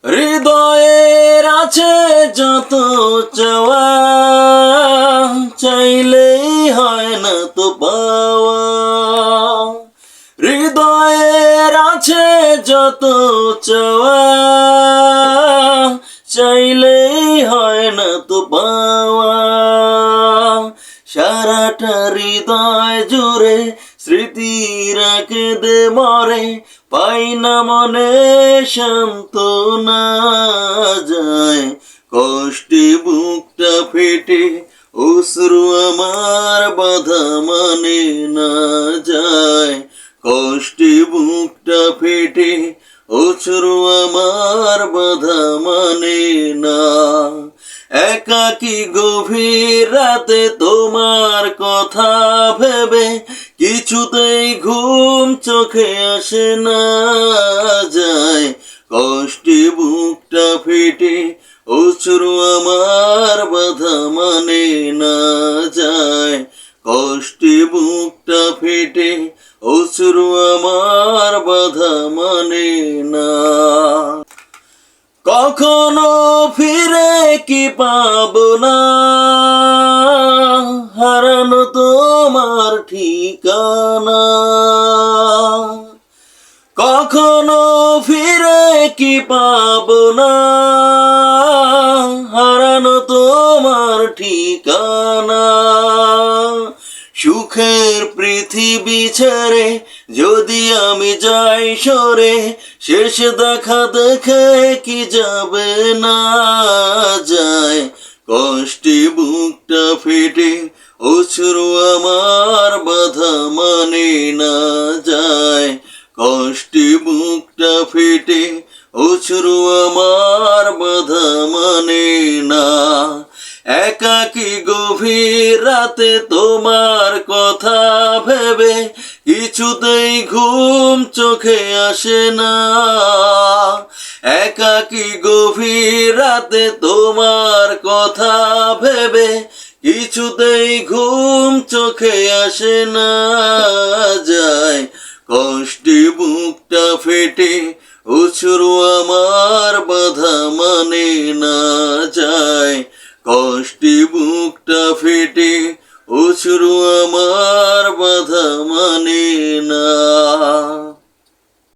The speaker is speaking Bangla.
হৃদয়ের আছে যত চাওয়া, চাইলেই হয় না তো পাওয়া। হৃদয়ের আছে যত চাওয়া, চাইলেই হয় না তো পাওয়া। সারাটা হৃদয় জুড়ে স্মৃতিরা কেঁদে মরে, পাই না মনে সান্ত্বনা। যায় কষ্টে বুকটা ফেটে, অশ্রু আমার বাধা মানে না। যায় কষ্টে বুকটা ফেটে, অশ্রু আমার বাধা মানে না। একাকী গভীর রাতে তোমার কথা ভেবে, কিছুতেই ঘুম চোখে আসে না। যায় কষ্টে বুকটা ফেটে, অশ্রু আমার বাধা মানে না। যায় কষ্টে বুকটা ফেটে, অশ্রু আমার বাধা মানে না। কখনো ফিরে কি পাবো না, হারানো তোমার ঠিকানা। কখনো ফিরে কি পাবো না, হারানো তোমার ঠিকানা। সুখের পৃথিবী ছেড়ে যদি আমি যাই সরে, শেষ দেখা দেখে কি যাবে না। যায় কষ্টে বুকটা ফেটে, অশ্রু আমার বাধা মানে না। যায় কষ্টে বুকটা ফেটে, অশ্রু আমার বাধা মানে না। একাকী গভীর রাতে তোমার কথা ভেবে, কিছুতেই ঘুম চোখে আসে না। একাকী গভীর রাতে তোমার কথা ভেবে, কিছুতেই ঘুম চোখে আসে না। যায় কষ্টে বুকটা ফেটে, অশ্রু আমার বাধা মানে না। যায় কষ্টে বুকটা ফেটে, অশ্রু আমার বাধা মানে না।